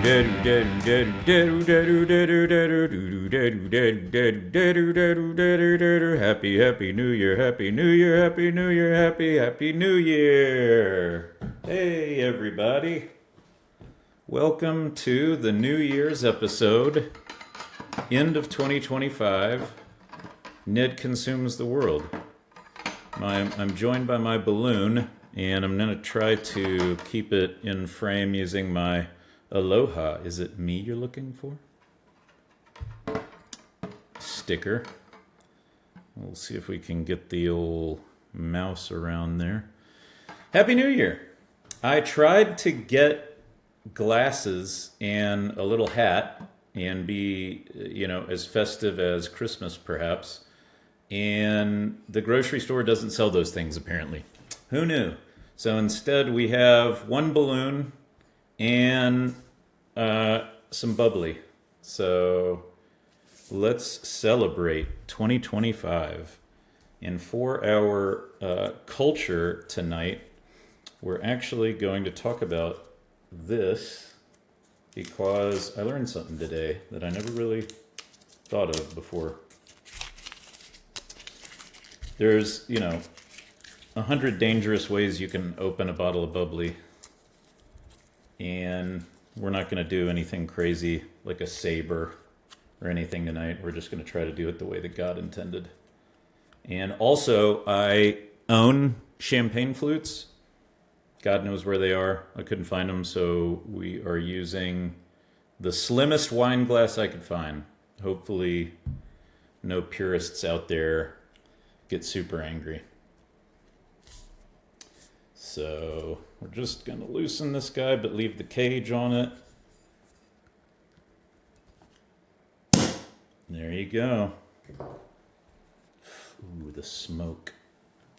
Happy New Year, Happy New Year, Happy New Year, Happy New Year. Hey everybody. Welcome to the New Year's episode, end of 2025, Ned Consumes the World. I'm joined by my balloon, and I'm going to try to keep it in frame using my Aloha. Is it me you're looking for? Sticker. We'll see if we can get the old mouse around there. Happy New Year! I tried to get glasses and a little hat and be, as festive as Christmas perhaps. And the grocery store doesn't sell those things apparently. Who knew? So instead we have one balloon and some bubbly. So let's celebrate 2025. And for our culture tonight, we're actually going to talk about this because I learned something today that I never really thought of before. There's, 100 dangerous ways you can open a bottle of bubbly. And we're not going to do anything crazy like a saber or anything tonight. We're just going to try to do it the way that God intended. And also, I own champagne flutes. God knows where they are. I couldn't find them, so we are using the slimmest wine glass I could find. Hopefully, no purists out there get super angry. So we're just going to loosen this guy, but leave the cage on it. There you go. Ooh, the smoke.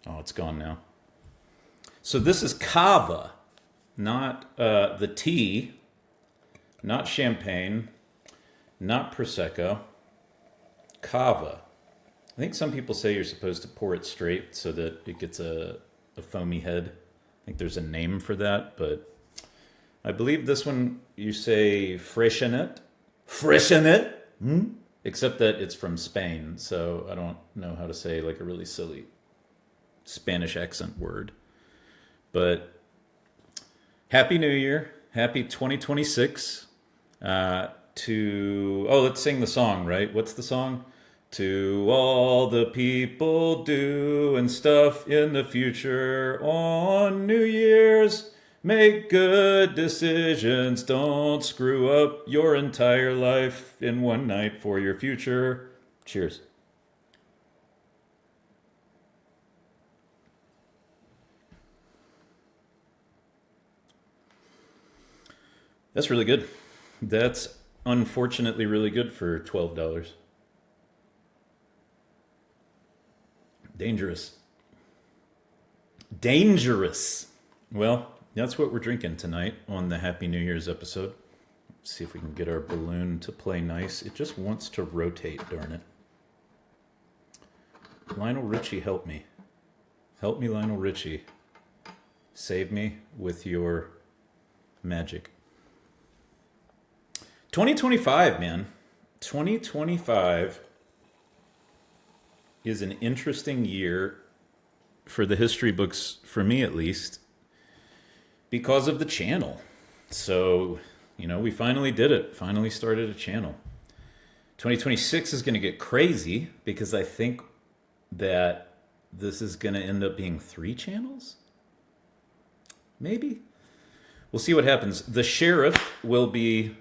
Oh, it's gone now. So this is Cava, not the tea, not champagne, not Prosecco. Cava. I think some people say you're supposed to pour it straight so that it gets a foamy head. I think there's a name for that, but I believe this one you say freshenet. Freshenet? Except that it's from Spain, so I don't know how to say like a really silly Spanish accent word. But Happy New Year. Happy 2026. Let's sing the song, right? What's the song? To all the people doing stuff in the future on New Year's, make good decisions. Don't screw up your entire life in one night for your future. Cheers. That's really good. That's unfortunately really good for $12. Dangerous. Well, that's what we're drinking tonight on the Happy New Year's episode. Let's see if we can get our balloon to play nice. It just wants to rotate, darn it. Lionel Richie, help me. Help me, Lionel Richie. Save me with your magic. 2025, man. 2025 is an interesting year for the history books, for me at least, because of the channel. So, we finally did it. Finally started a channel. 2026 is going to get crazy because I think that this is going to end up being 3 channels? Maybe? We'll see what happens. The sheriff will be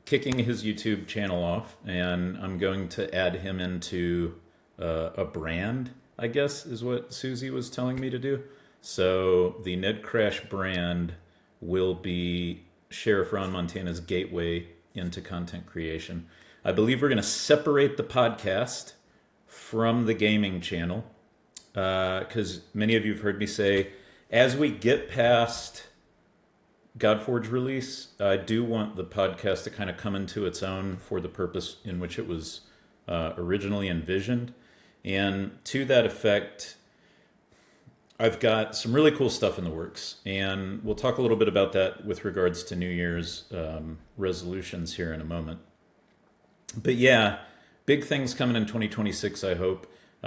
kicking his YouTube channel off, and I'm going to add him into a brand, I guess, is what Susie was telling me to do. So the Ned Crash brand will be Sheriff Ron Montana's gateway into content creation. I believe we're going to separate the podcast from the gaming channel because many of you have heard me say, as we get past Godforge release, I do want the podcast to kind of come into its own for the purpose in which it was originally envisioned. And to that effect, I've got some really cool stuff in the works, and we'll talk a little bit about that with regards to New Year's resolutions here in a moment. But yeah, big things coming in 2026, I hope.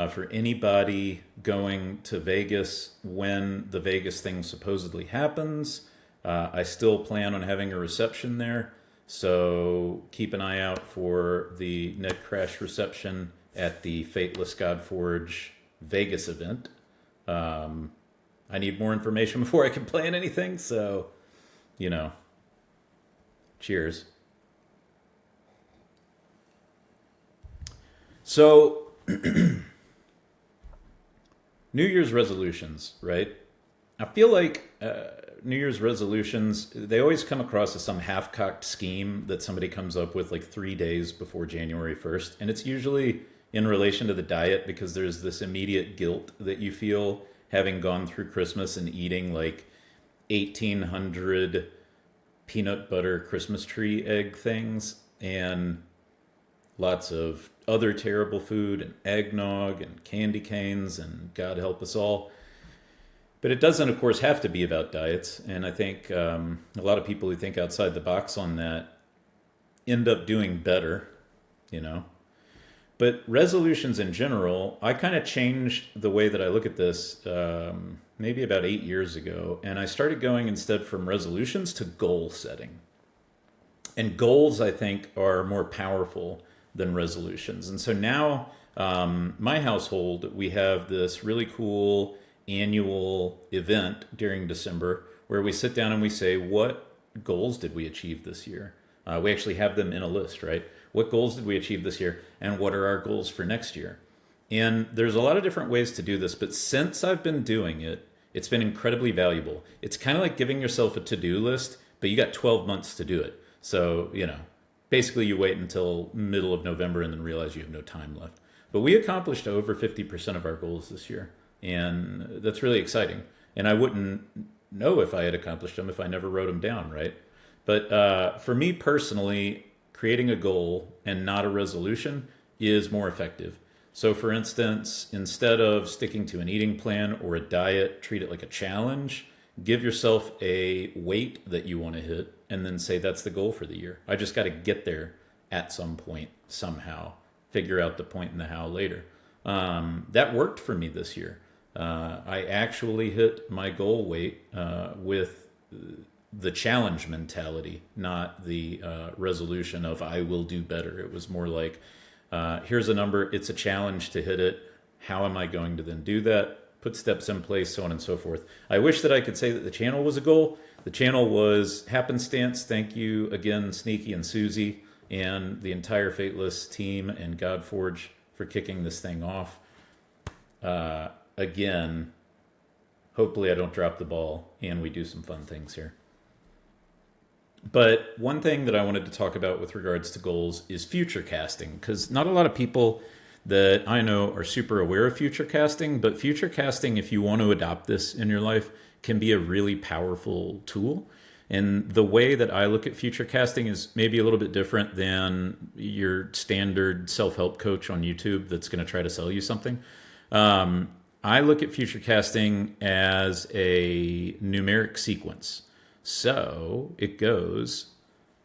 For anybody going to Vegas when the Vegas thing supposedly happens, I still plan on having a reception there. So keep an eye out for the Ned Crash reception at the Fateless Godforge Vegas event. I need more information before I can plan anything. So, cheers. So, New Year's resolutions, right? I feel like New Year's resolutions, they always come across as some half-cocked scheme that somebody comes up with like 3 days before January 1st. And it's usually in relation to the diet because there's this immediate guilt that you feel having gone through Christmas and eating like 1,800 peanut butter Christmas tree egg things and lots of other terrible food and eggnog and candy canes and God help us all. But it doesn't, of course, have to be about diets. And I think a lot of people who think outside the box on that end up doing better, But resolutions in general, I kind of changed the way that I look at this maybe about 8 years ago. And I started going instead from resolutions to goal setting. And goals, I think, are more powerful than resolutions. And so now, my household, we have this really cool annual event during December where we sit down and we say, what goals did we achieve this year? We actually have them in a list, right? What goals did we achieve this year? And what are our goals for next year? And there's a lot of different ways to do this, but since I've been doing it, it's been incredibly valuable. It's kind of like giving yourself a to-do list, but you got 12 months to do it. So, basically you wait until middle of November and then realize you have no time left. But we accomplished over 50% of our goals this year. And that's really exciting. And I wouldn't know if I had accomplished them if I never wrote them down, right? But for me personally, creating a goal and not a resolution is more effective. So for instance, instead of sticking to an eating plan or a diet, treat it like a challenge. Give yourself a weight that you want to hit and then say that's the goal for the year. I just got to get there at some point somehow. Figure out the point and the how later. That worked for me this year. I actually hit my goal weight with the challenge mentality, not the resolution of I will do better. It was more like, here's a number, it's a challenge to hit it. How am I going to then do that? Put steps in place, so on and so forth. I wish that I could say that the channel was a goal. The channel was happenstance. Thank you again, Sneaky and Susie, and the entire Fateless team and Godforge for kicking this thing off. Again, hopefully I don't drop the ball and we do some fun things here. But one thing that I wanted to talk about with regards to goals is future casting, because not a lot of people that I know are super aware of future casting, but future casting, if you want to adopt this in your life, can be a really powerful tool. And the way that I look at future casting is maybe a little bit different than your standard self-help coach on YouTube that's going to try to sell you something. I look at future casting as a numeric sequence. So it goes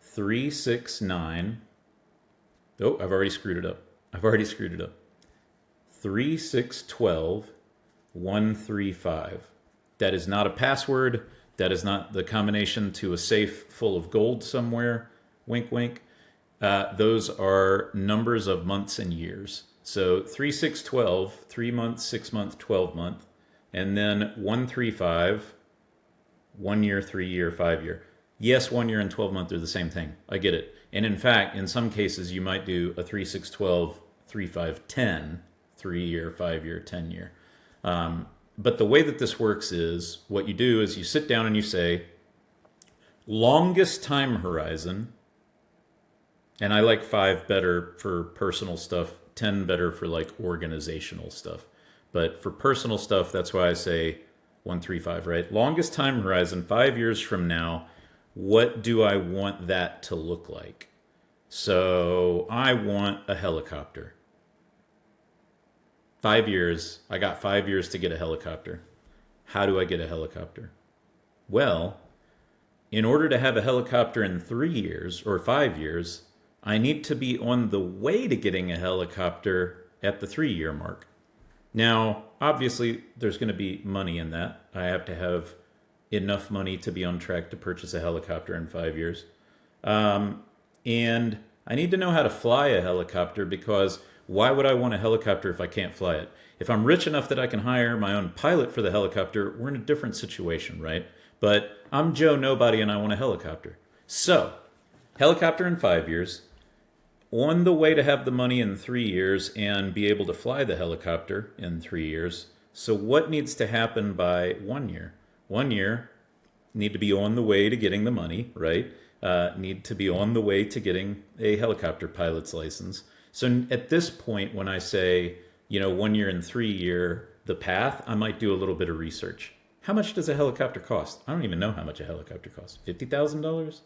3, 6, 9. Oh, I've already screwed it up. 3, 6, 12, 1, 3, 5. That is not a password. That is not the combination to a safe full of gold somewhere. Wink, wink. Those are numbers of months and years. So 3, 6, 12, 3 months, 6 month, 12 month. And then 1, 3, 5, 1 year, 3 year, 5 year. Yes, 1 year and 12 month are the same thing. I get it. And in fact, in some cases, you might do a 3, 6, 12, 3, 5, 10, 3 year, 5 year, 10 year. But the way that this works is what you do is you sit down and you say, longest time horizon, and I like 5 better for personal stuff, 10 better for like organizational stuff. But for personal stuff, that's why I say 1, 3, 5, right? Longest time horizon, 5 years from now, what do I want that to look like? So I want a helicopter. 5 years. I got 5 years to get a helicopter. how do I get a helicopter? Well, in order to have a helicopter in 3 years or 5 years, I need to be on the way to getting a helicopter at the 3-year mark. Now, obviously, there's going to be money in that. I have to have enough money to be on track to purchase a helicopter in 5 years. And I need to know how to fly a helicopter, because why would I want a helicopter if I can't fly it? If I'm rich enough that I can hire my own pilot for the helicopter, we're in a different situation, right? But I'm Joe Nobody and I want a helicopter. So, helicopter in 5 years, on the way to have the money in 3 years and be able to fly the helicopter in 3 years. So what needs to happen by 1 year? 1 year, need to be on the way to getting the money, right? Need to be on the way to getting a helicopter pilot's license. So at this point, when I say, 1 year and 3 year, the path, I might do a little bit of research. How much does a helicopter cost? I don't even know how much a helicopter costs. $50,000?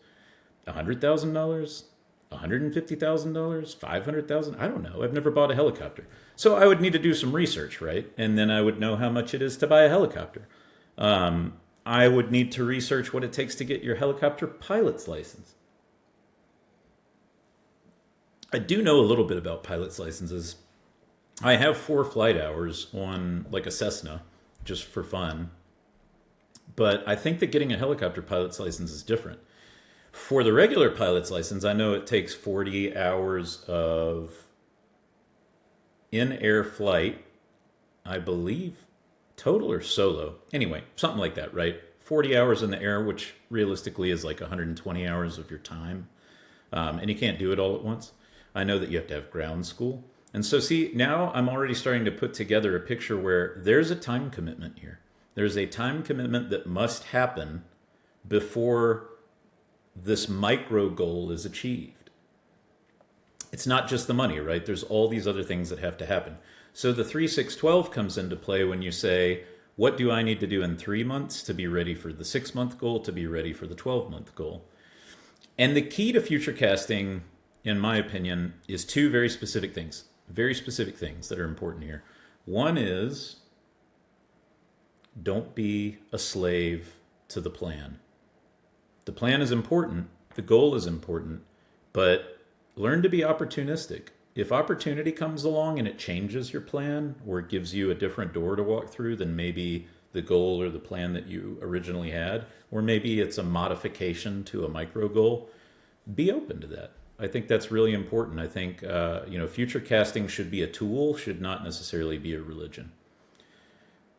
$100,000? $150,000? $500,000? I don't know. I've never bought a helicopter. So I would need to do some research, right? And then I would know how much it is to buy a helicopter. I would need to research what it takes to get your helicopter pilot's license. I do know a little bit about pilot's licenses. I have 4 flight hours on like a Cessna, just for fun. But I think that getting a helicopter pilot's license is different. For the regular pilot's license, I know it takes 40 hours of in-air flight, I believe, total or solo. Anyway, something like that, right? 40 hours in the air, which realistically is like 120 hours of your time. And you can't do it all at once. I know that you have to have ground school. And so see, now I'm already starting to put together a picture where there's a time commitment here. There's a time commitment that must happen before this micro goal is achieved. It's not just the money, right? There's all these other things that have to happen. So the 3, 6, 12 comes into play when you say, what do I need to do in 3 months to be ready for the 6-month goal, to be ready for the 12-month goal? And the key to future casting, in my opinion, is 2 very specific things that are important here. One is, don't be a slave to the plan. The plan is important, the goal is important, but learn to be opportunistic. If opportunity comes along and it changes your plan, or it gives you a different door to walk through than maybe the goal or the plan that you originally had, or maybe it's a modification to a micro goal, be open to that. I think that's really important. I think future casting should be a tool, should not necessarily be a religion.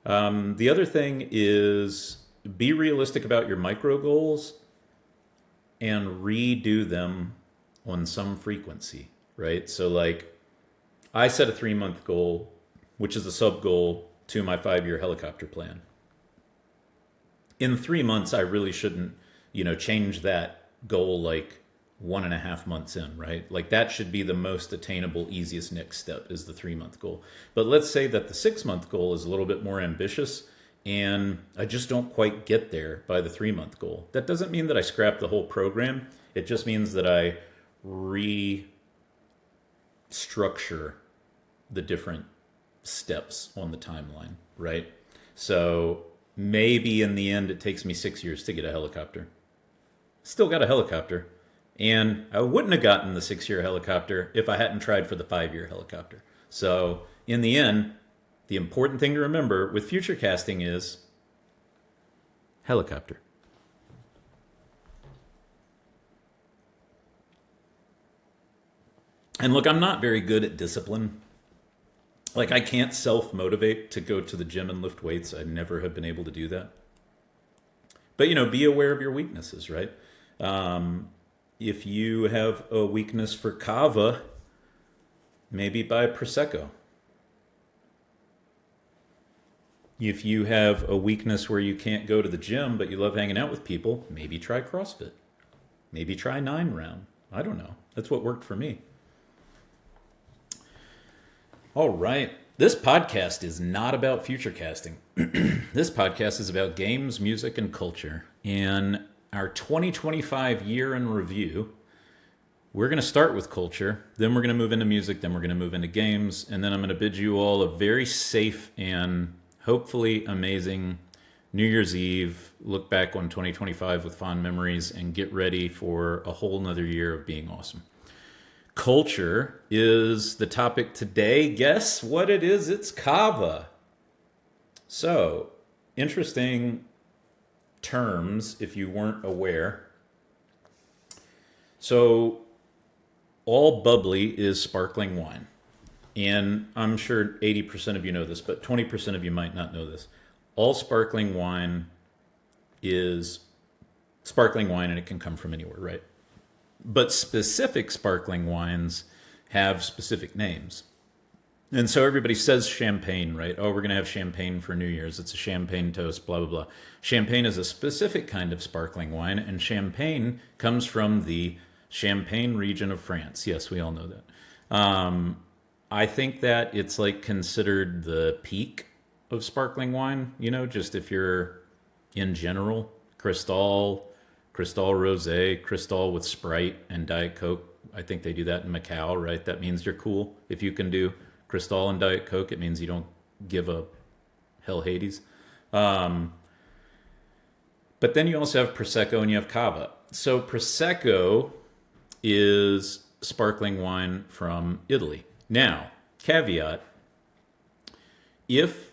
The other thing is, be realistic about your micro goals and redo them on some frequency, right? So like, I set a 3-month goal, which is a sub goal to my 5-year helicopter plan. In 3 months, I really shouldn't, change that goal like 1.5 months in, right? Like that should be the most attainable, easiest next step, is the 3-month goal. But let's say that the 6-month goal is a little bit more ambitious and I just don't quite get there by the 3-month goal. That doesn't mean that I scrap the whole program. It just means that I restructure the different steps on the timeline, right? So maybe in the end it takes me 6 years to get a helicopter. Still got a helicopter. And I wouldn't have gotten the 6-year helicopter if I hadn't tried for the 5-year helicopter. So in the end, the important thing to remember with future casting is helicopter. And look, I'm not very good at discipline. Like, I can't self-motivate to go to the gym and lift weights. I never have been able to do that. But, be aware of your weaknesses, right? If you have a weakness for Cava, maybe buy Prosecco. If you have a weakness where you can't go to the gym, but you love hanging out with people, maybe try CrossFit. Maybe try 9-round. I don't know. That's what worked for me. All right. This podcast is not about future casting. This podcast is about games, music, and culture. And our 2025 year in review, we're going to start with culture, then we're going to move into music, then we're going to move into games, and then I'm going to bid you all a very safe and hopefully amazing New Year's Eve, look back on 2025 with fond memories, and get ready for a whole nother year of being awesome. Culture is the topic today. Guess what it is? It's Cava. So, interesting terms if you weren't aware. So, all bubbly is sparkling wine. And I'm sure 80% of you know this, but 20% of you might not know this. All sparkling wine is sparkling wine, and it can come from anywhere, right? But specific sparkling wines have specific names. And so everybody says champagne, right? Oh, we're going to have champagne for New Year's. It's a champagne toast, blah, blah, blah. Champagne is a specific kind of sparkling wine, and champagne comes from the Champagne region of France. Yes, we all know that. I think that it's like considered the peak of sparkling wine, just if you're in general, Cristal Rosé, Cristal with Sprite and Diet Coke. I think they do that in Macau, right? That means you're cool. If you can do Cristal and Diet Coke, it means you don't give a hell Hades. But then you also have Prosecco and you have Cava. So Prosecco is sparkling wine from Italy. Now, caveat, if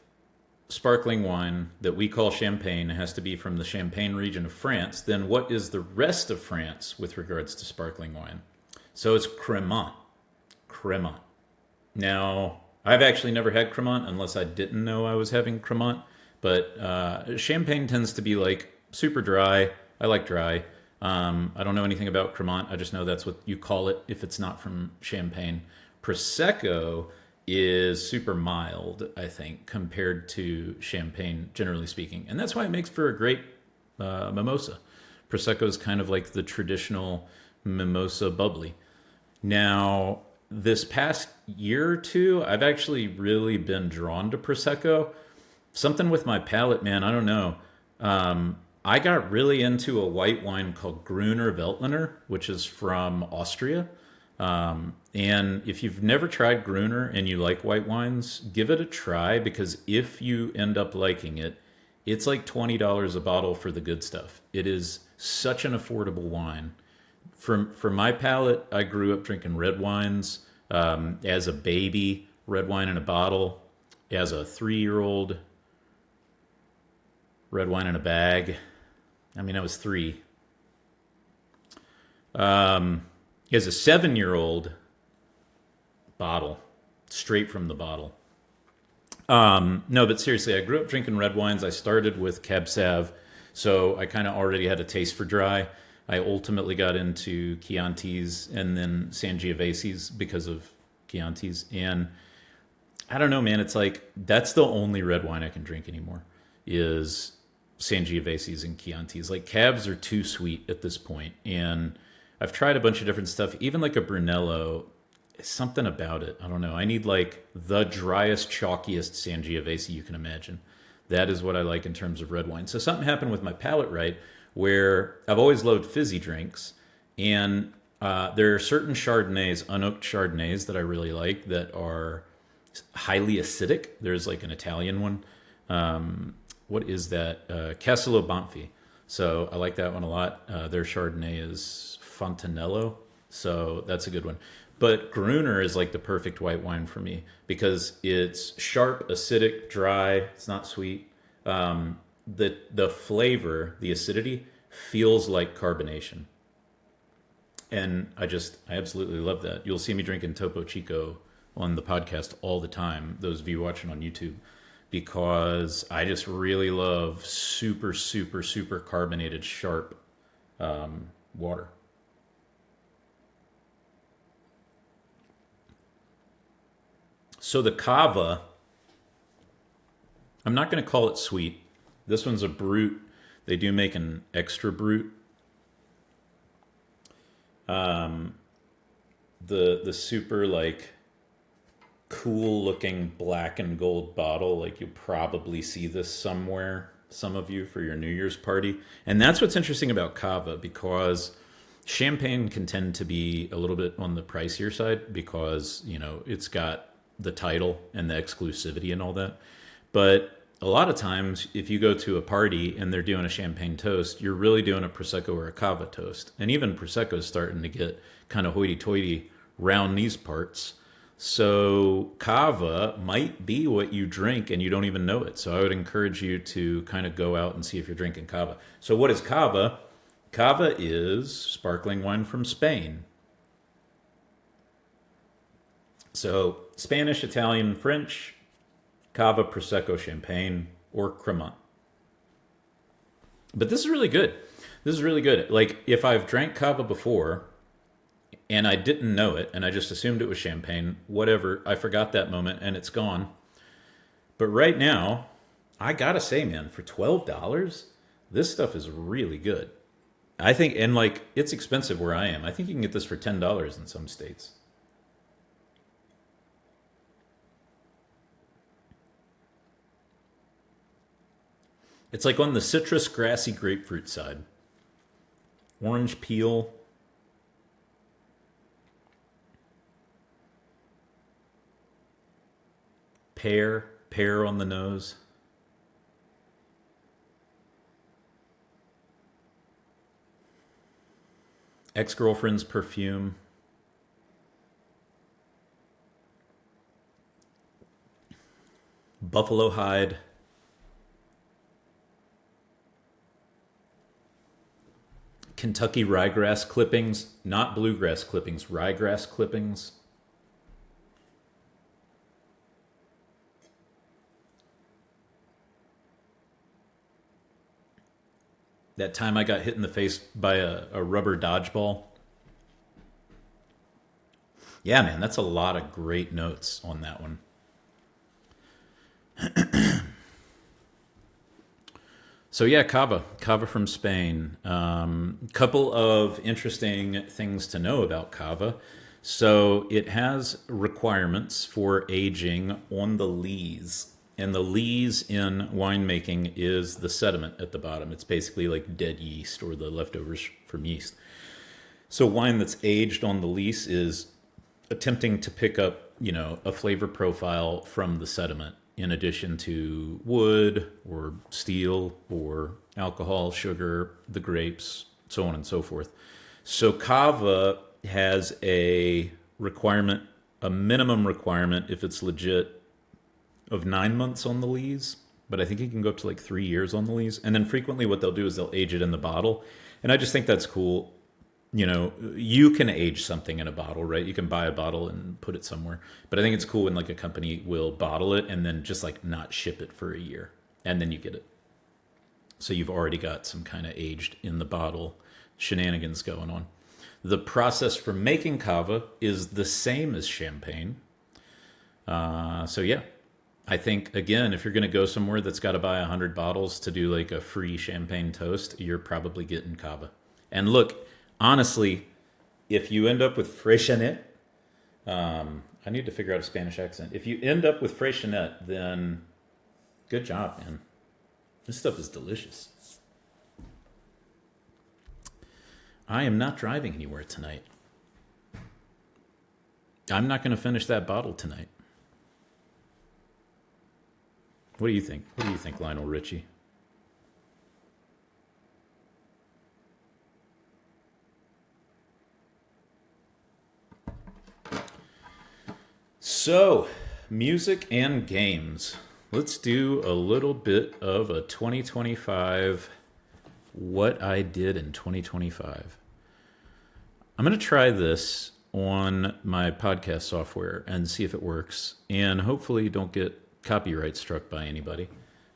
sparkling wine that we call champagne has to be from the Champagne region of France, then what is the rest of France with regards to sparkling wine? So it's Cremant. Cremant. Now, I've actually never had Cremant unless I didn't know I was having Cremant, but champagne tends to be like super dry. I like dry. I don't know anything about Cremant. I just know that's what you call it if it's not from Champagne. Prosecco is super mild, I think, compared to Champagne, generally speaking. And that's why it makes for a great mimosa. Prosecco is kind of like the traditional mimosa bubbly. Now, this past year or two, I've actually really been drawn to Prosecco. Something with my palate, man, I don't know. I got really into a white wine called Gruner Veltliner, which is from Austria. And if you've never tried Gruner and you like white wines, give it a try, because if you end up liking it, it's like $20 a bottle for the good stuff. It is such an affordable wine. For my palate, I grew up drinking red wines. As a baby, red wine in a bottle. As a 3-year-old, red wine in a bag. I mean, I was 3. As a 7-year-old, bottle, straight from the bottle. No, but seriously, I grew up drinking red wines. I started with Cab Sav, so I kind of already had a taste for dry. I ultimately got into Chiantis and then Sangioveses because of Chiantis. And I don't know, man, it's like that's the only red wine I can drink anymore is Sangioveses and Chiantis. Like Cabs are too sweet at this point. And I've tried a bunch of different stuff, even like a Brunello. Something about it. I don't know. I need like the driest, chalkiest Sangiovese you can imagine. That is what I like in terms of red wine. So something happened with my palate, right, where I've always loved fizzy drinks. And there are certain Chardonnays, unoaked Chardonnays that I really like that are highly acidic. There's like an Italian one. What is that? Casalo Banfi. So I like that one a lot. Their Chardonnay is Fontanello. So that's a good one. But Gruner is like the perfect white wine for me because it's sharp, acidic, dry. It's not sweet. The flavor, the acidity, feels like carbonation. And I absolutely love that. You'll see me drinking Topo Chico on the podcast all the time, those of you watching on YouTube, because I just really love super, super, super carbonated, sharp water. So the Cava, I'm not going to call it sweet. This one's a brut. They do make an extra brut. The super like cool looking black and gold bottle, like you'll probably see this somewhere, some of you, for your New Year's party. And that's what's interesting about Cava, because champagne can tend to be a little bit on the pricier side because, it's got the title and the exclusivity and all that. But a lot of times, if you go to a party and they're doing a champagne toast, you're really doing a Prosecco or a Cava toast. And even Prosecco is starting to get kind of hoity-toity round these parts. So Cava might be what you drink and you don't even know it. So I would encourage you to kind of go out and see if you're drinking Cava. So what is Cava? Cava is sparkling wine from Spain. So Spanish, Italian, French, Cava, Prosecco, Champagne, or Cremant. But this is really good. This is really good. Like, if I've drank Cava before and I didn't know it and I just assumed it was champagne, whatever, I forgot that moment and it's gone. But right now, I gotta say, man, for $12, this stuff is really good. I think, and like, it's expensive where I am. I think you can get this for $10 in some states. It's like on the citrus, grassy grapefruit side. Orange peel. Pear on the nose. Ex-girlfriend's perfume. Buffalo hide. Kentucky ryegrass clippings, not bluegrass clippings, ryegrass clippings. That time I got hit in the face by a rubber dodgeball. Yeah, man, that's a lot of great notes on that one. So yeah, Cava from Spain. Couple of interesting things to know about Cava. So it has requirements for aging on the lees. And the lees in winemaking is the sediment at the bottom. It's basically like dead yeast or the leftovers from yeast. So wine that's aged on the lees is attempting to pick up, a flavor profile from the sediment, in addition to wood or steel or alcohol, sugar, the grapes, so on and so forth. So Cava has a requirement, a minimum requirement, if it's legit, of 9 months on the lees, but I think you can go up to like 3 years on the lees. And then frequently what they'll do is they'll age it in the bottle. And I just think that's cool. You can age something in a bottle, right? You can buy a bottle and put it somewhere. But I think it's cool when like a company will bottle it and then just like not ship it for a year. And then you get it. So you've already got some kind of aged in the bottle shenanigans going on. The process for making Cava is the same as champagne. So yeah, I think, again, if you're going to go somewhere that's got to buy 100 bottles to do like a free champagne toast, you're probably getting Cava. And look, honestly, if you end up with Freixenet, I need to figure out a Spanish accent. If you end up with Freixenet, then good job, man. This stuff is delicious. I am not driving anywhere tonight. I'm not going to finish that bottle tonight. What do you think? What do you think, Lionel Richie? So, music and games. Let's do a little bit of a 2025, what I did in 2025. I'm going to try this on my podcast software and see if it works. And hopefully don't get copyright struck by anybody.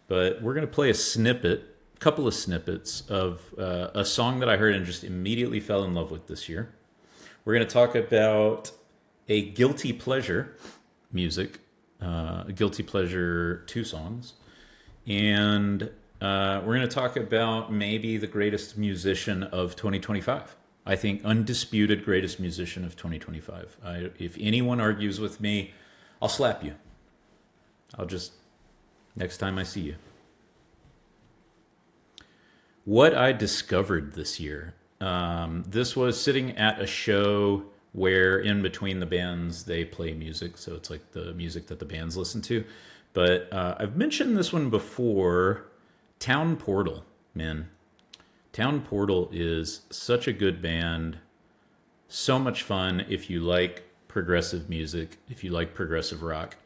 But we're going to play a couple of snippets of a song that I heard and just immediately fell in love with this year. We're going to talk about a guilty pleasure music, a guilty pleasure 2 songs. And we're going to talk about maybe the greatest musician of 2025. I think undisputed greatest musician of 2025. If anyone argues with me, I'll slap you. I'll just, next time I see you. What I discovered this year. This was sitting at a show where in between the bands they play music. So it's like the music that the bands listen to. But I've mentioned this one before. Town Portal, man. Town Portal is such a good band. So much fun if you like progressive music, if you like progressive rock.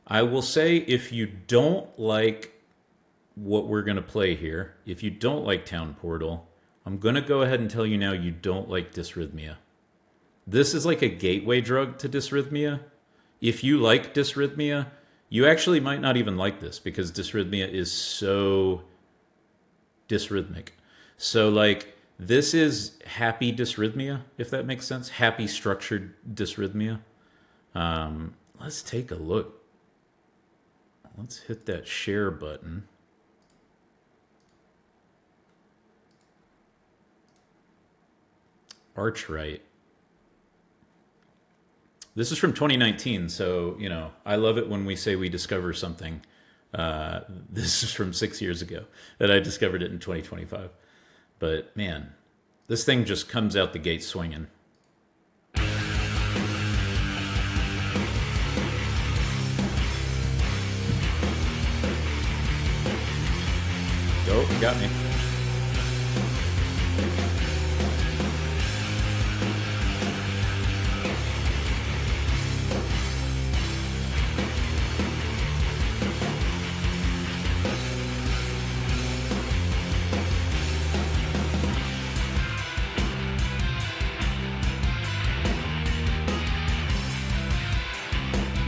I will say, if you don't like what we're going to play here, if you don't like Town Portal, I'm going to go ahead and tell you now you don't like dysrhythmia. This is like a gateway drug to dysrhythmia. If you like dysrhythmia, you actually might not even like this, because dysrhythmia is so dysrhythmic. So like, this is happy dysrhythmia, if that makes sense. Happy structured dysrhythmia. Let's take a look. Let's hit that share button. Archright. This is from 2019, so, you know, I love it when we say we discover something. This is from 6 years ago, that I discovered it in 2025. But, man, this thing just comes out the gate swinging. Oh, got me.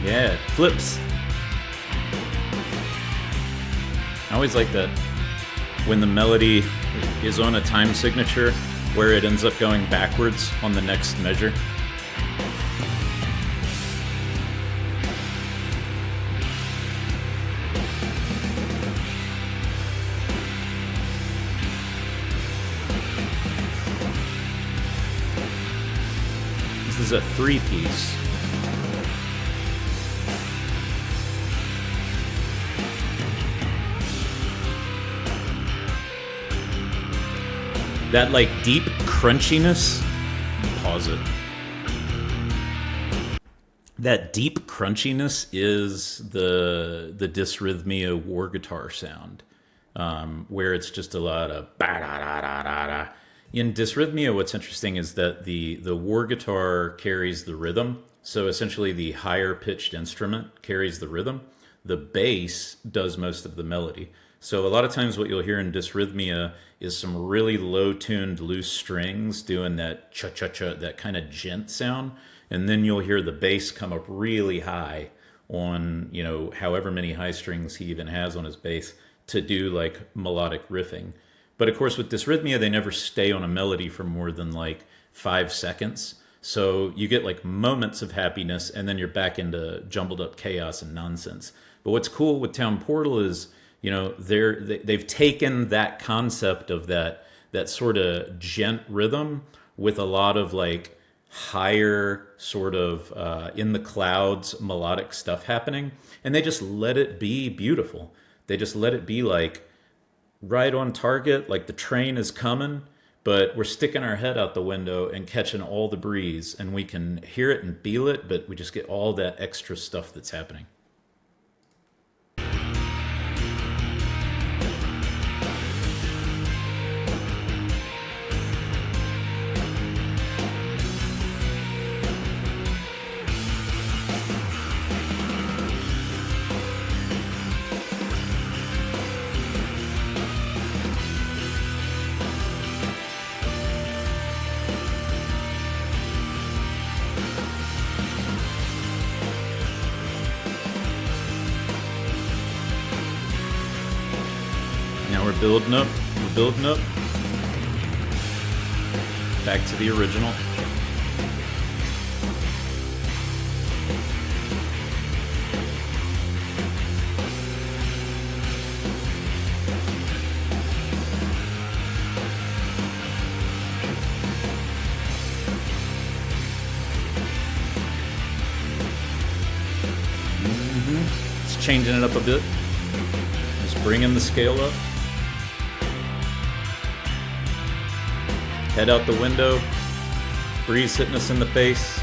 Yeah, flips. I always like that when the melody is on a time signature where it ends up going backwards on the next measure. This is a 3-piece. That like deep crunchiness, pause it. That deep crunchiness is the dysrhythmia war guitar sound, where it's just a lot of ba da da da da da. In dysrhythmia, what's interesting is that the war guitar carries the rhythm. So essentially, the higher pitched instrument carries the rhythm. The bass does most of the melody. So a lot of times what you'll hear in dysrhythmia is some really low-tuned loose strings doing that cha-cha-cha, that kind of gent sound. And then you'll hear the bass come up really high on, you know, however many high strings he even has on his bass to do like melodic riffing. But of course with dysrhythmia, they never stay on a melody for more than like 5 seconds. So you get like moments of happiness and then you're back into jumbled up chaos and nonsense. But what's cool with Town Portal is, you know, they've taken that concept of that sort of gent rhythm with a lot of like higher sort of in the clouds melodic stuff happening, and they just let it be beautiful. They just let it be like right on target, like the train is coming, but we're sticking our head out the window and catching all the breeze, and we can hear it and feel it, but we just get all that extra stuff that's happening. We're building up. We're building up. Back to the original. It's changing it up a bit. Just bringing the scale up. Head out the window. Breeze hitting us in the face.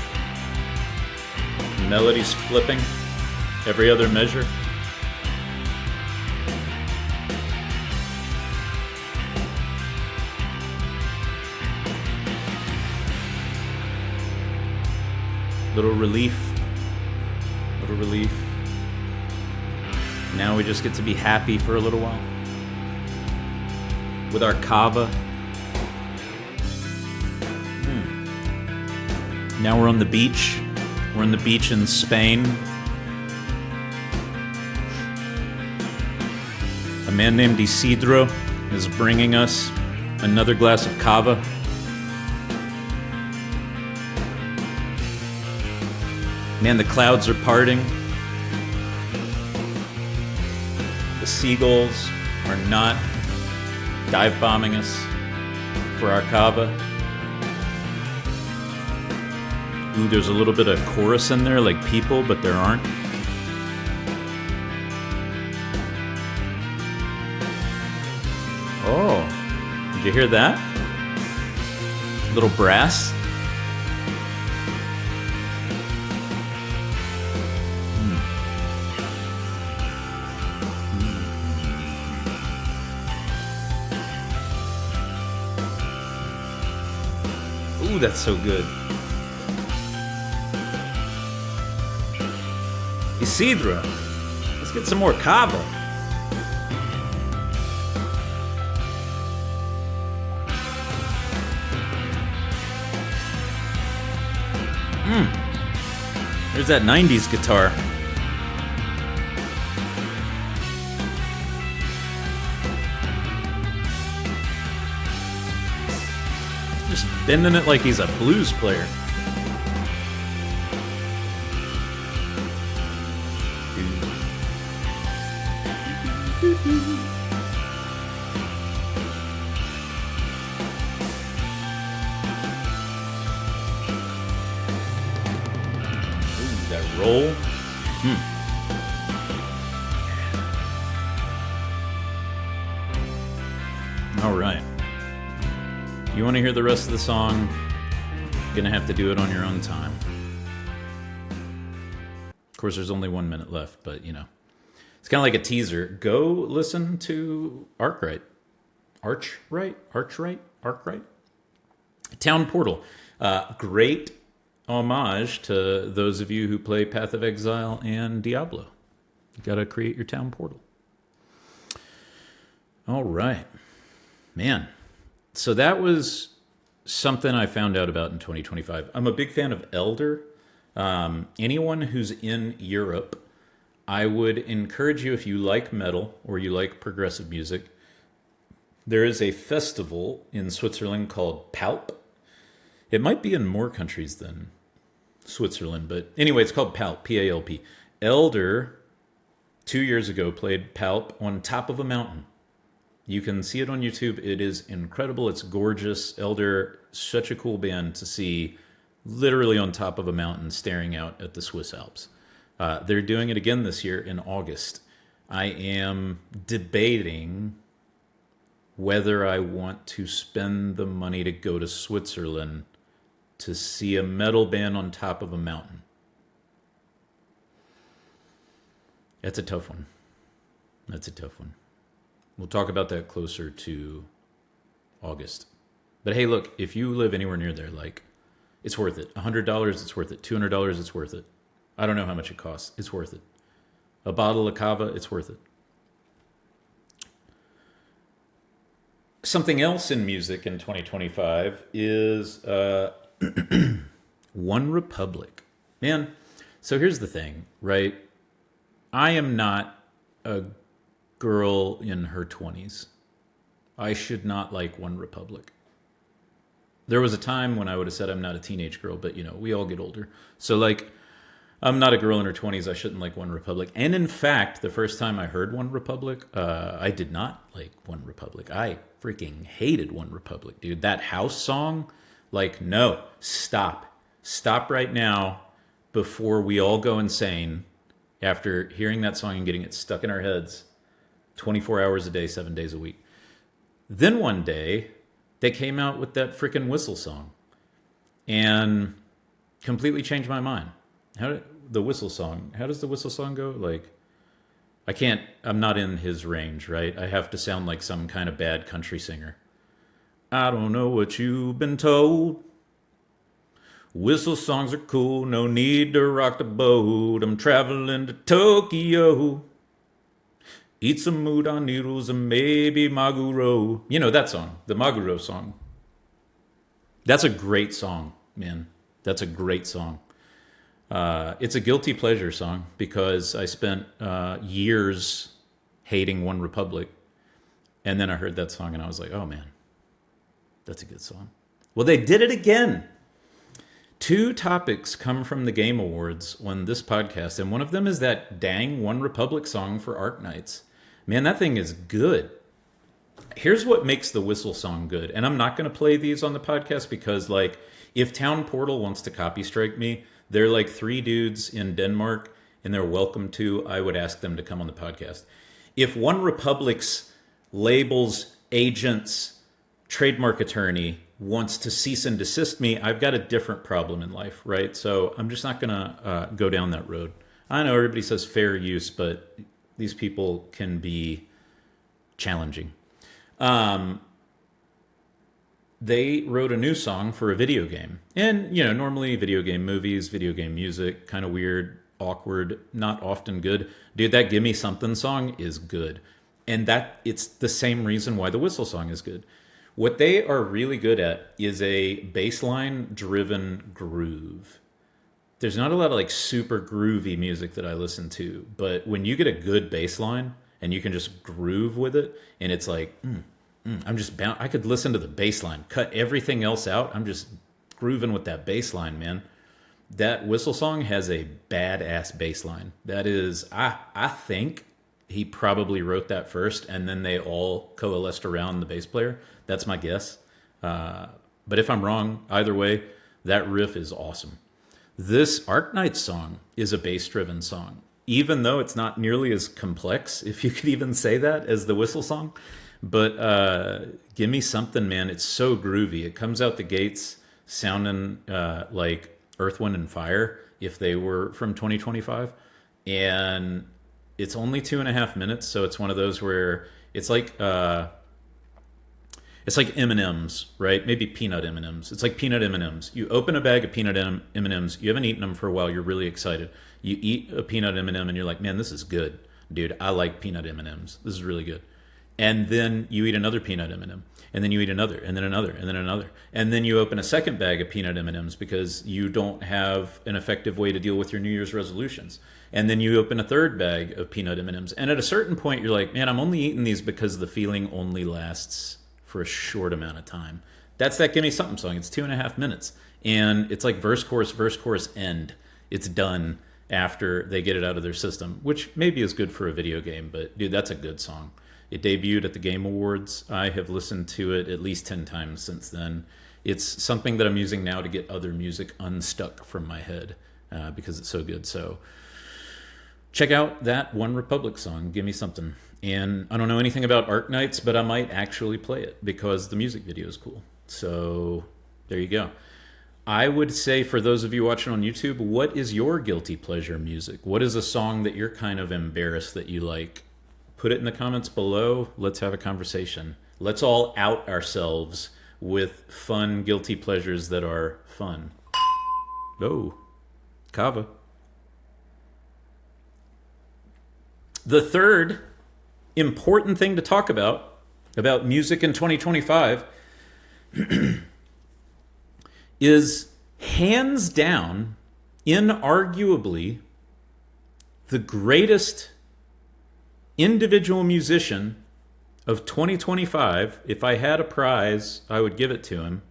Melodies flipping. Every other measure. Little relief. Little relief. Now we just get to be happy for a little while. With our Cava. Now we're on the beach. We're on the beach in Spain. A man named Isidro is bringing us another glass of Cava. Man, the clouds are parting. The seagulls are not dive bombing us for our Cava. Ooh, there's a little bit of chorus in there, like people, but there aren't. Oh, did you hear that? Little brass. Ooh, that's so good. Isidro, let's get some more Cava. There's that 90s guitar. Just bending it like he's a blues player. Roll. All right. You want to hear the rest of the song? You're going to have to do it on your own time. Of course, there's only 1 minute left, but you know. It's kind of like a teaser. Go listen to Archright. Archright? Town Portal. Great homage to those of you who play Path of Exile and Diablo. You gotta create your town portal. All right. Man. So that was something I found out about in 2025. I'm a big fan of Elder. Anyone who's in Europe, I would encourage you, if you like metal or you like progressive music, there is a festival in Switzerland called Palp. It might be in more countries than Switzerland, but anyway, it's called Palp, P-A-L-P. Elder, 2 years ago, played Palp on top of a mountain. You can see it on YouTube. It is incredible. It's gorgeous. Elder, such a cool band to see literally on top of a mountain staring out at the Swiss Alps. They're doing it again this year in August. I am debating whether I want to spend the money to go to Switzerland to see a metal band on top of a mountain. That's a tough one. We'll talk about that closer to August. But hey, look, if you live anywhere near there, like, it's worth it. $100, it's worth it. $200, it's worth it. I don't know how much it costs. It's worth it. A bottle of Cava, it's worth it. Something else in music in 2025 is OneRepublic. Man, so here's the thing, right? I am not a girl in her 20s. I should not like OneRepublic. There was a time when I would have said I'm not a teenage girl, but you know, we all get older. So like, I'm not a girl in her 20s. I shouldn't like OneRepublic. And in fact, the first time I heard OneRepublic, I did not like OneRepublic. I freaking hated OneRepublic, dude. That house song, like, no, stop. Stop right now before we all go insane after hearing that song and getting it stuck in our heads 24 hours a day, 7 days a week. Then one day, they came out with that freaking whistle song. and completely changed my mind. The whistle song, how does the whistle song go? Like, I'm not in his range, right? I have to sound like some kind of bad country singer. I don't know what you've been told. Whistle songs are cool, no need to rock the boat. I'm traveling to Tokyo. Eat some udon noodles and maybe maguro. You know that song, the Maguro song. That's a great song, man. That's a great song. It's a guilty pleasure song because I spent years hating OneRepublic. And then I heard that song and I was like, oh man, that's a good song. Well, they did it again. 2 topics come from the Game Awards on this podcast, and one of them is that dang OneRepublic song for Arknights. Man, that thing is good. Here's what makes the whistle song good, and I'm not going to play these on the podcast because, like, if Town Portal wants to copy strike me, they're like 3 dudes in Denmark, and they're welcome to. I would ask them to come on the podcast. If OneRepublic's labels, agents, trademark attorney wants to cease and desist me, I've got a different problem in life, right? So I'm just not going to go down that road. I know everybody says fair use, but these people can be challenging. They wrote a new song for a video game. And, you know, normally video game movies, video game music, kind of weird, awkward, not often good. Dude, that Gimme Something song is good. And it's the same reason why the whistle song is good. What they are really good at is a baseline driven groove. There's not a lot of like super groovy music that I listen to, but when you get a good bass line and you can just groove with it, and it's like, I'm just bound. I could listen to the bass line, cut everything else out. I'm just grooving with that bass line, man. That whistle song has a badass bass line. That is, I think he probably wrote that first, and then they all coalesced around the bass player. That's my guess. But if I'm wrong, either way, that riff is awesome. This Arknight song is a bass-driven song, even though it's not nearly as complex, if you could even say that, as the whistle song. But Gimme Something, man, it's so groovy. It comes out the gates sounding like Earth, Wind, and Fire if they were from 2025. And it's only 2.5 minutes, so it's one of those where it's like M&Ms, right? Maybe peanut M&Ms. It's like peanut M&Ms. You open a bag of peanut M&Ms. You haven't eaten them for a while. You're really excited. You eat a peanut M&M and you're like, man, this is good. Dude, I like peanut M&Ms. This is really good. And then you eat another peanut M&M. And then you eat another, and then another, and then another. And then you open a second bag of peanut M&Ms because you don't have an effective way to deal with your New Year's resolutions. And then you open a third bag of peanut M&Ms. And at a certain point, you're like, man, I'm only eating these because the feeling only lasts for a short amount of time. That's that Gimme Something song. It's 2.5 minutes. And it's like verse, chorus, end. It's done after they get it out of their system, which maybe is good for a video game. But, dude, that's a good song. It debuted at the Game Awards. I have listened to it at least 10 times since then. It's something that I'm using now to get other music unstuck from my head because it's so good. So check out that OneRepublic song, Gimme Something. And I don't know anything about Arknights, but I might actually play it because the music video is cool. So there you go. I would say for those of you watching on YouTube, what is your guilty pleasure music? What is a song that you're kind of embarrassed that you like? Put it in the comments below. Let's have a conversation. Let's all out ourselves with fun guilty pleasures that are fun. Oh, Cava. The third important thing to talk about music in 2025 is hands down, inarguably, the greatest individual musician of 2025. If I had a prize, I would give it to him.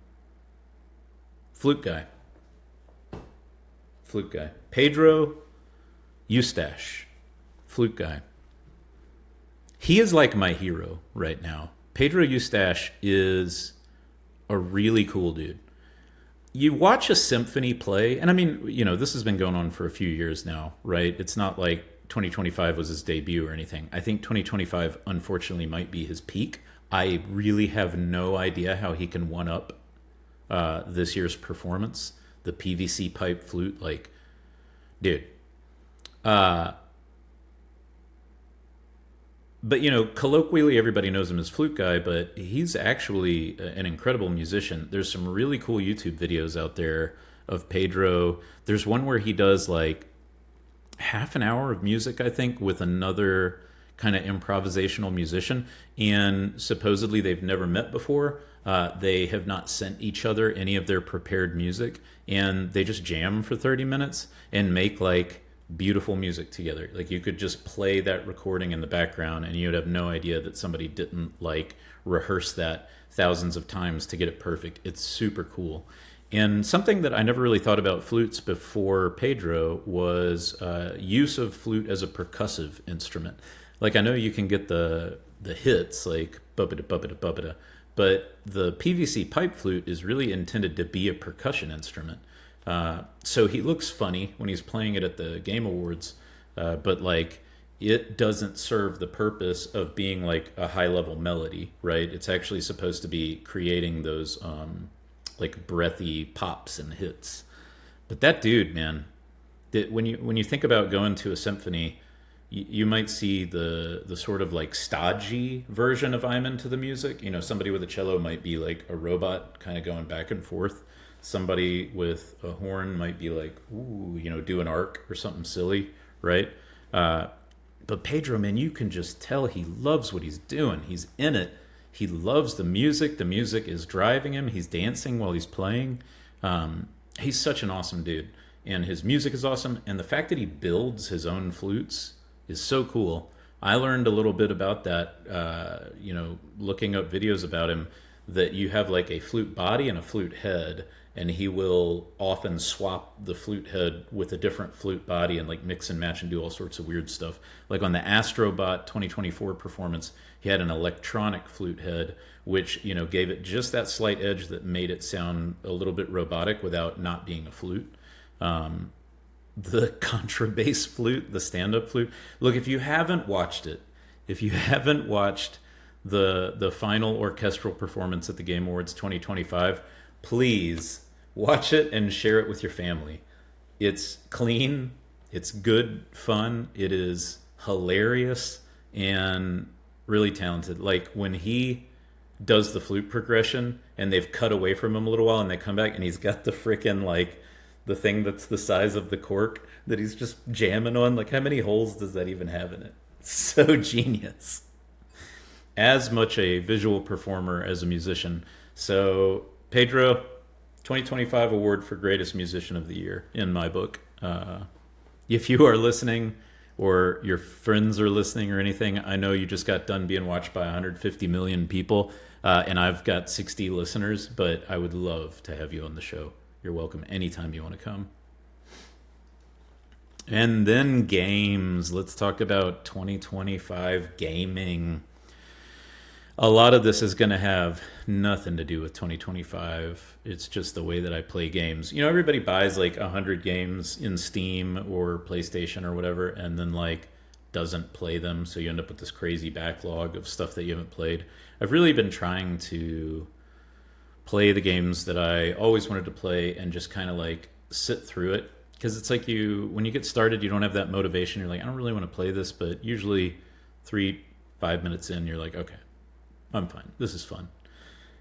Flute guy. Pedro Eustache. Flute guy. He is like my hero right now. Pedro Eustache is a really cool dude. You watch a symphony play, and I mean, you know, this has been going on for a few years now, right? It's not like 2025 was his debut or anything. I think 2025, unfortunately, might be his peak. I really have no idea how he can one-up this year's performance. The PVC pipe flute, like, dude. But, you know, colloquially, everybody knows him as Flute Guy, but he's actually an incredible musician. There's some really cool YouTube videos out there of Pedro. There's one where he does like half an hour of music, I think, with another kind of improvisational musician. And supposedly they've never met before. They have not sent each other any of their prepared music. And they just jam for 30 minutes and make like beautiful music together. Like you could just play that recording in the background and you'd have no idea that somebody didn't like rehearse that thousands of times to get it perfect. It's super cool. And something that I never really thought about flutes before Pedro was use of flute as a percussive instrument. Like I know you can get the hits like bubbada bubbada bubbada, but the PVC pipe flute is really intended to be a percussion instrument. So he looks funny when he's playing it at the Game Awards, but like it doesn't serve the purpose of being like a high level melody, right? It's actually supposed to be creating those like breathy pops and hits. But that dude, man, when you think about going to a symphony, you might see the sort of like stodgy version of Iman to the music. You know, somebody with a cello might be like a robot kind of going back and forth. Somebody with a horn might be like, ooh, you know, do an arc or something silly, right? But Pedro, man, you can just tell he loves what he's doing. He's in it. He loves the music. The music is driving him. He's dancing while he's playing. He's such an awesome dude. And his music is awesome. And the fact that he builds his own flutes is so cool. I learned a little bit about that, you know, looking up videos about him, that you have like a flute body and a flute head, and he will often swap the flute head with a different flute body and like mix and match and do all sorts of weird stuff. Like on the Astrobot 2024 performance, he had an electronic flute head, which, you know, gave it just that slight edge that made it sound a little bit robotic without not being a flute. The contrabass flute, the stand-up flute. Look, if you haven't watched it, if you haven't watched the final orchestral performance at the Game Awards 2025, please watch it and share it with your family. It's clean, it's good fun, it is hilarious and really talented. Like when he does the flute progression and they've cut away from him a little while and they come back and he's got the freaking like the thing that's the size of the cork that he's just jamming on. Like how many holes does that even have in it? It's so genius. As much a visual performer as a musician. So Pedro, 2025 award for greatest musician of the year in my book. If you are listening or your friends are listening or anything, I know you just got done being watched by 150 million people, and I've got 60 listeners, but I would love to have you on the show. You're welcome anytime you want to come. And then games. Let's talk about 2025 gaming. A lot of this is going to have nothing to do with 2025. It's just the way that I play games. You know, everybody buys like 100 games in Steam or PlayStation or whatever, and then like doesn't play them. So you end up with this crazy backlog of stuff that you haven't played. I've really been trying to play the games that I always wanted to play and just kind of like sit through it. Because it's like when you get started, you don't have that motivation. You're like, I don't really want to play this, but usually 3-5 minutes in, you're like, okay, I'm fine. This is fun.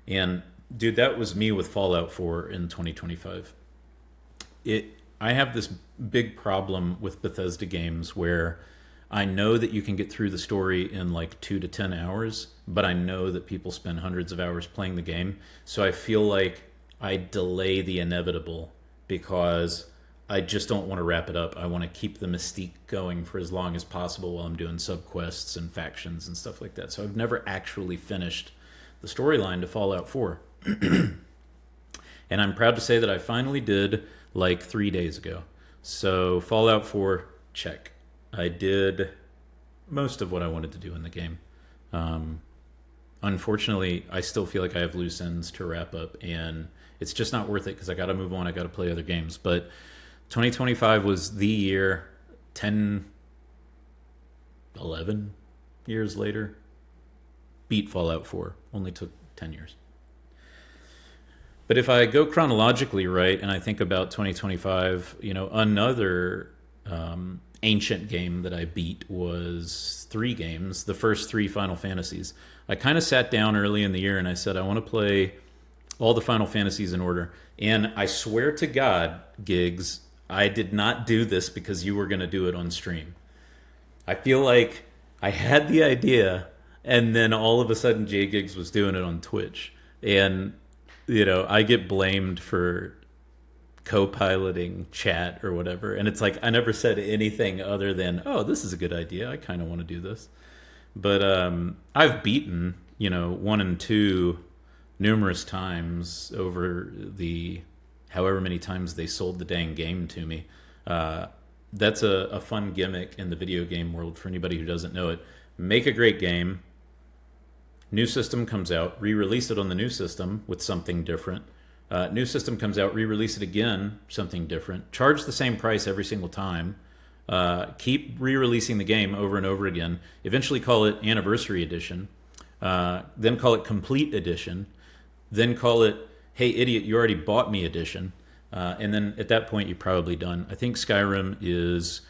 And dude, that was me with Fallout 4 in 2025. I have this big problem with Bethesda games where I know that you can get through the story in like 2 to 10 hours, but I know that people spend hundreds of hours playing the game. So I feel like I delay the inevitable because I just don't want to wrap it up. I want to keep the mystique going for as long as possible while I'm doing subquests and factions and stuff like that. So I've never actually finished the storyline to Fallout 4. And I'm proud to say that I finally did like 3 days ago. So Fallout 4, check. I did most of what I wanted to do in the game. Unfortunately, I still feel like I have loose ends to wrap up, and it's just not worth it because I got to move on. I got to play other games. But 2025 was the year. 11 years later, beat Fallout 4. Only took 10 years. But if I go chronologically right, and I think about 2025, another ancient game that I beat was 3 games, the first 3 Final Fantasies. I kind of sat down early in the year and I said, I want to play all the Final Fantasies in order. And I swear to God, Gigs, I did not do this because you were going to do it on stream. I feel like I had the idea, and then all of a sudden Jay Gigs was doing it on Twitch. And, I get blamed for co-piloting chat or whatever. And it's like, I never said anything other than, oh, this is a good idea. I kind of want to do this. But I've beaten, 1 and 2 numerous times over the however many times they sold the dang game to me. That's a fun gimmick in the video game world for anybody who doesn't know it. Make a great game. New system comes out. Re-release it on the new system with something different. New system comes out. Re-release it again, something different. Charge the same price every single time. Keep re-releasing the game over and over again. Eventually call it Anniversary Edition. Then call it Complete Edition. Then call it, hey, idiot, you already bought me edition. And then at that point, you're probably done. I think Skyrim is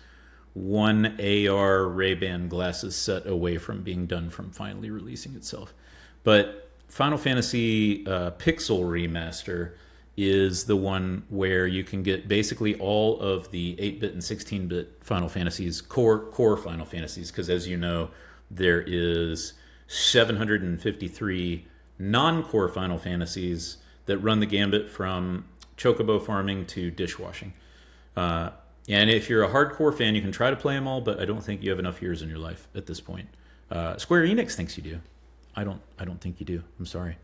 1 AR Ray-Ban glasses set away from being done from finally releasing itself. But Final Fantasy Pixel Remaster is the one where you can get basically all of the 8-bit and 16-bit Final Fantasies, core Final Fantasies, because as you know, there is 753 non-core Final Fantasies that run the gambit from chocobo farming to dishwashing. And if you're a hardcore fan, you can try to play them all, but I don't think you have enough years in your life at this point. Square Enix thinks you do. I don't think you do. I'm sorry.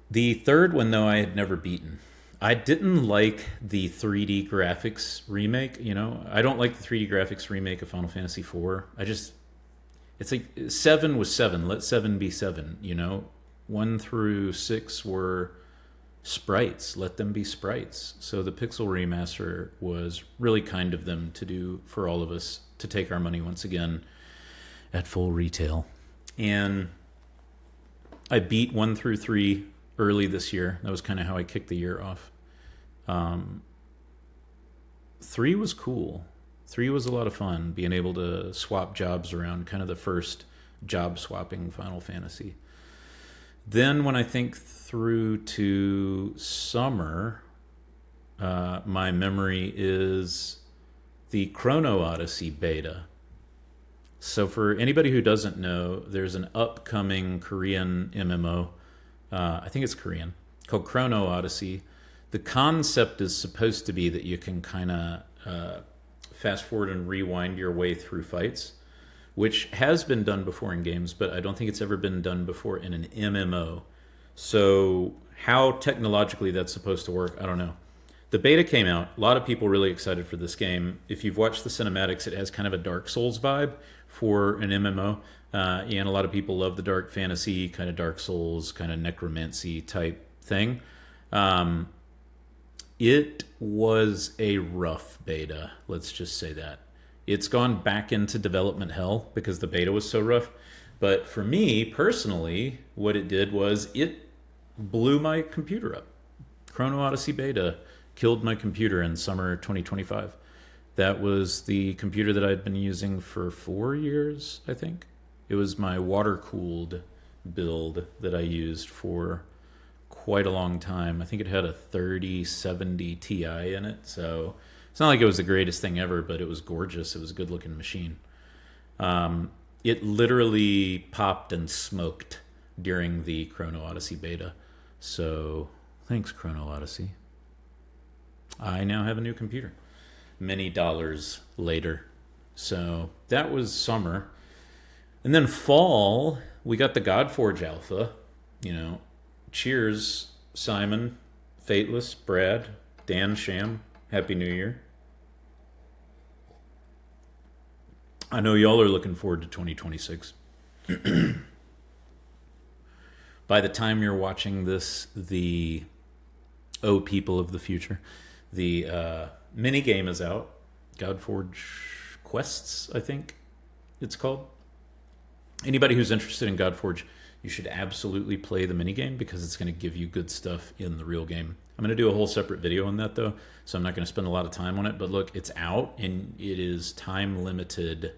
The third one, though, I had never beaten. I didn't like the 3D graphics remake. I don't like the 3D graphics remake of Final Fantasy IV. It's like 7 was 7. Let 7 be 7. 1 through 6 were sprites. Let them be sprites. So the Pixel Remaster was really kind of them to do for all of us to take our money once again at full retail. And I beat 1 through 3 early this year. That was kind of how I kicked the year off. 3 was cool. 3 was a lot of fun, being able to swap jobs around, kind of the first job swapping Final Fantasy. Then when I think through to summer, my memory is the Chrono Odyssey beta. So for anybody who doesn't know, there's an upcoming Korean MMO, I think it's Korean, called Chrono Odyssey. The concept is supposed to be that you can kind of fast forward and rewind your way through fights, which has been done before in games, but I don't think it's ever been done before in an MMO. So how technologically that's supposed to work, I don't know. The beta came out. A lot of people really excited for this game. If you've watched the cinematics, it has kind of a Dark Souls vibe for an MMO. And a lot of people love the dark fantasy, kind of Dark Souls, kind of necromancy type thing. It was a rough beta, let's just say that. It's gone back into development hell because the beta was so rough. But for me, personally, what it did was it blew my computer up. Chrono Odyssey beta killed my computer in summer 2025. That was the computer that I'd been using for 4 years, I think. It was my water-cooled build that I used for quite a long time. I think it had a 3070 Ti in it, so it's not like it was the greatest thing ever, but it was gorgeous. It was a good-looking machine. It literally popped and smoked during the Chrono Odyssey beta. So thanks, Chrono Odyssey. I now have a new computer. Many dollars later. So that was summer. And then fall, we got the Godforge alpha. Cheers, Simon, Fateless, Brad, Dan, Sham. Happy New Year. I know y'all are looking forward to 2026. By the time you're watching this, the people of the future, the mini game is out. Godforge Quests, I think it's called. Anybody who's interested in Godforge, you should absolutely play the minigame because it's going to give you good stuff in the real game. I'm going to do a whole separate video on that though, so I'm not going to spend a lot of time on it. But look, it's out and it is time limited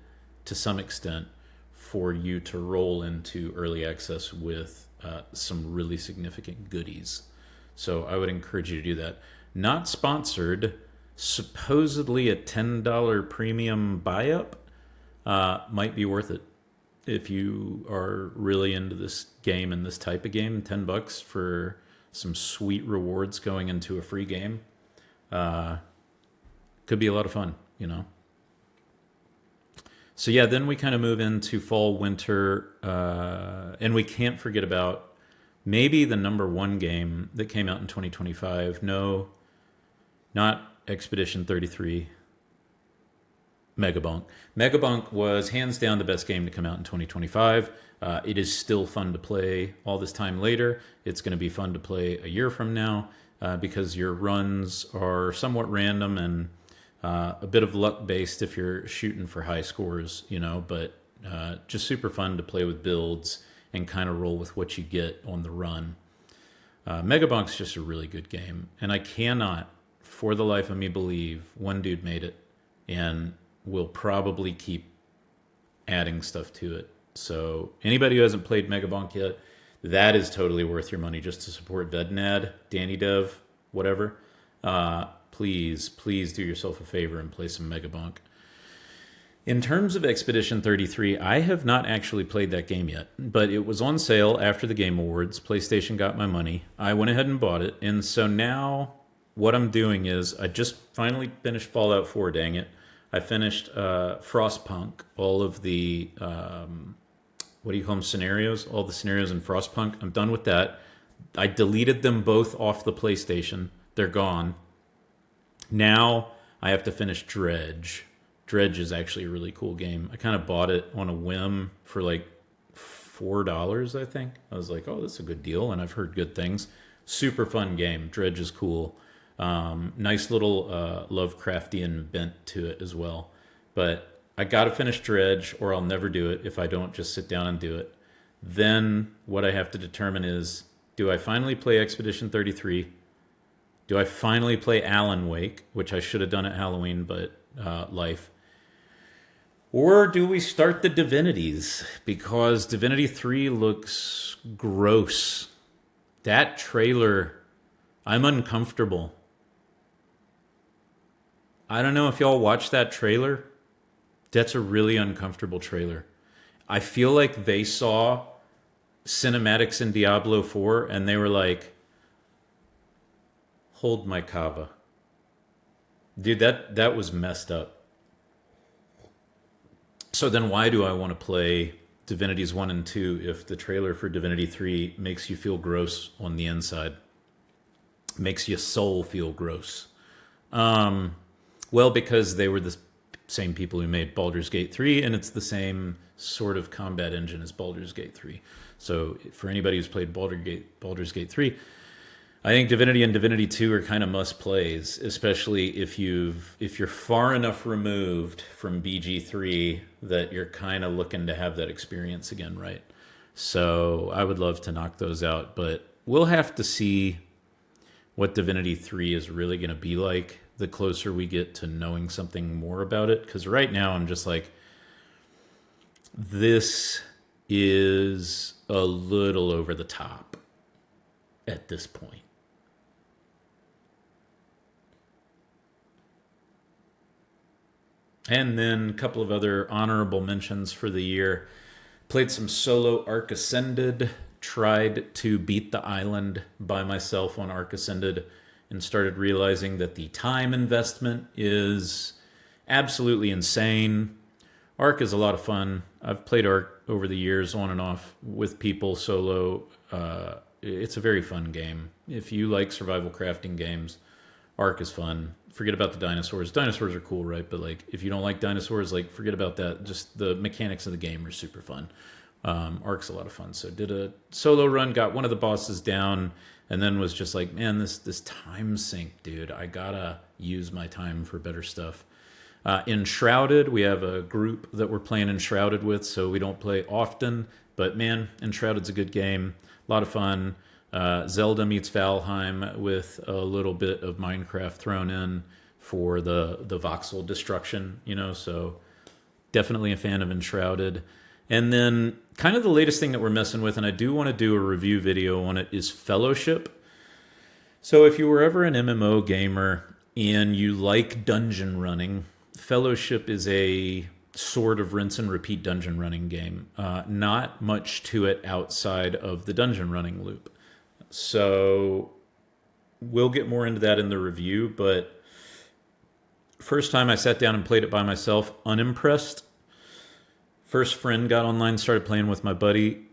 to some extent for you to roll into early access with some really significant goodies. So I would encourage you to do that. Not sponsored, supposedly a $10 premium buy-up might be worth it. If you are really into this game and this type of game, $10 for some sweet rewards going into a free game could be a lot of fun, you know. So yeah, then we kind of move into fall, winter, and we can't forget about maybe the #1 game that came out in 2025. No, not Expedition 33. Megabonk. Megabonk was hands down the best game to come out in 2025. It is still fun to play all this time later. It's going to be fun to play a year from now because your runs are somewhat random and a bit of luck based if you're shooting for high scores, you know, but just super fun to play with builds and kind of roll with what you get on the run. Megabonk's just a really good game, and I cannot, for the life of me, believe one dude made it and will probably keep adding stuff to it. So anybody who hasn't played Megabonk yet, that is totally worth your money just to support Vednad, Danny Dev, whatever. Please do yourself a favor and play some Megabonk. In terms of Expedition 33, I have not actually played that game yet, but it was on sale after the Game Awards. PlayStation got my money. I went ahead and bought it, and so now what I'm doing is I just finally finished Fallout 4, dang it. I finished Frostpunk, all of the, what do you call them, scenarios? All the scenarios in Frostpunk. I'm done with that. I deleted them both off the PlayStation. They're gone. Now I have to finish Dredge. Dredge is actually a really cool game. I kind of bought it on a whim for like $4, I think. I was like, oh, that's a good deal, and I've heard good things. Super fun game. Dredge is cool. Nice little Lovecraftian bent to it as well. But I got to finish Dredge or I'll never do it if I don't just sit down and do it. Then what I have to determine is, do I finally play Expedition 33? Do I finally play Alan Wake, which I should have done at Halloween, but life? Or do we start the Divinities? Because Divinity 3 looks gross. That trailer, I'm uncomfortable. I don't know if y'all watched that trailer. That's a really uncomfortable trailer. I feel like they saw cinematics in Diablo 4 and they were like, hold my Cava. Dude, that was messed up. So then why do I want to play Divinities 1 and 2 if the trailer for Divinity 3 makes you feel gross on the inside? Makes your soul feel gross. Well, because they were the same people who made Baldur's Gate 3, and it's the same sort of combat engine as Baldur's Gate 3. So for anybody who's played Baldur's Gate 3, I think Divinity and Divinity 2 are kind of must-plays, especially if you're far enough removed from BG3 that you're kind of looking to have that experience again, right? So I would love to knock those out, but we'll have to see what Divinity 3 is really going to be like the closer we get to knowing something more about it. Because right now I'm just like, this is a little over the top at this point. And then a couple of other honorable mentions for the year. Played some solo Arc Ascended. Tried to beat the island by myself on Arc Ascended and started realizing that the time investment is absolutely insane. Arc is a lot of fun. I've played Arc over the years on and off with people solo. It's a very fun game. If you like survival crafting games, Arc is fun. Forget about the dinosaurs. Dinosaurs are cool, right? But like, if you don't like dinosaurs, like, forget about that. Just the mechanics of the game are super fun. Arc's a lot of fun. So did a solo run, got one of the bosses down, and then was just like, man, this time sink, dude. I gotta use my time for better stuff. Enshrouded, we have a group that we're playing Enshrouded with, so we don't play often. But man, Enshrouded's a good game. A lot of fun. Zelda meets Valheim with a little bit of Minecraft thrown in for the voxel destruction, so definitely a fan of Enshrouded. And then kind of the latest thing that we're messing with, and I do want to do a review video on it, is Fellowship. So if you were ever an MMO gamer and you like dungeon running, Fellowship is a sort of rinse and repeat dungeon running game. Not much to it outside of the dungeon running loop. So we'll get more into that in the review, but first time I sat down and played it by myself, unimpressed. First friend got online, started playing with my buddy,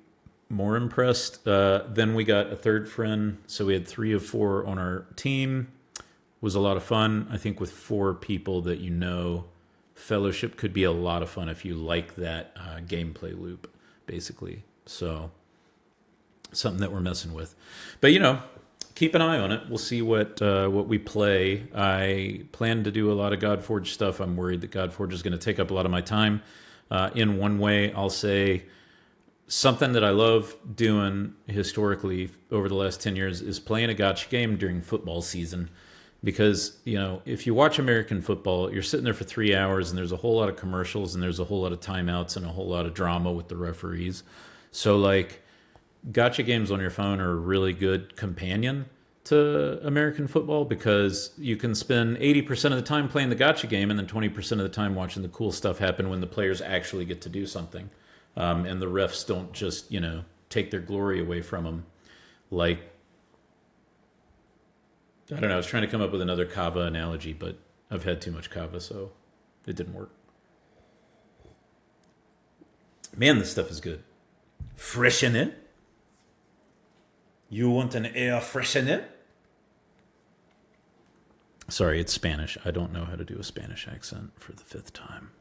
more impressed. Then we got a third friend, so we had 3 of 4 on our team. Was a lot of fun. I think with 4 people that Fellowship could be a lot of fun if you like that gameplay loop, basically. So something that we're messing with. But, keep an eye on it. We'll see what we play. I plan to do a lot of Godforge stuff. I'm worried that Godforge is going to take up a lot of my time. In one way, I'll say something that I love doing historically over the last 10 years is playing a gotcha game during football season. Because, if you watch American football, you're sitting there for 3 hours and there's a whole lot of commercials and there's a whole lot of timeouts and a whole lot of drama with the referees. So, gotcha games on your phone are a really good companion to American football because you can spend 80% of the time playing the gotcha game and then 20% of the time watching the cool stuff happen when the players actually get to do something. And the refs don't just, take their glory away from them. I don't know, I was trying to come up with another Cava analogy, but I've had too much Cava, so it didn't work. Man, this stuff is good. Freshen it. You want an air freshener? Sorry, it's Spanish. I don't know how to do a Spanish accent for the 5th time.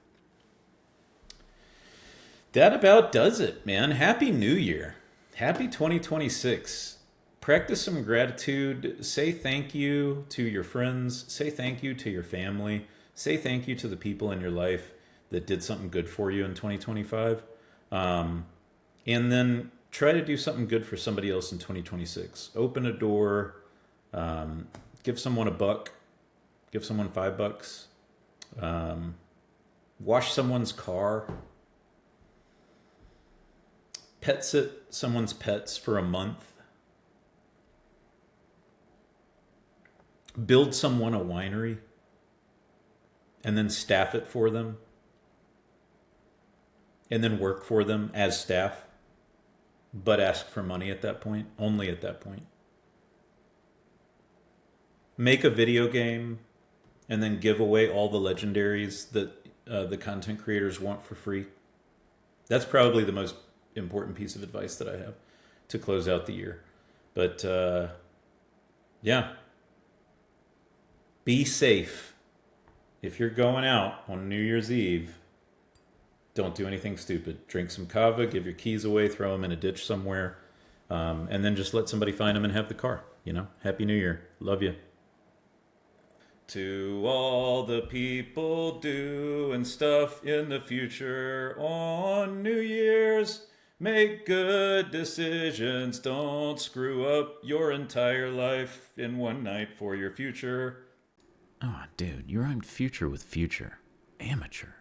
That about does it, man. Happy New Year. Happy 2026. Practice some gratitude. Say thank you to your friends. Say thank you to your family. Say thank you to the people in your life that did something good for you in 2025. And then try to do something good for somebody else in 2026. Open a door. Give someone $1. Give someone $5. Wash someone's car. Pet sit someone's pets for a month. Build someone a winery. And then staff it for them. And then work for them as staff. But ask for money at that point. Only at that point. Make a video game and then give away all the legendaries that the content creators want for free. That's probably the most important piece of advice that I have to close out the year. But yeah. Be safe. If you're going out on New Year's Eve, don't do anything stupid. Drink some Cava, give your keys away, throw them in a ditch somewhere, and then just let somebody find them and have the car. Happy New Year. Love you. To all the people doing stuff in the future on New Year's, make good decisions. Don't screw up your entire life in one night for your future. Oh, dude, you rhymed future with future. Amateur.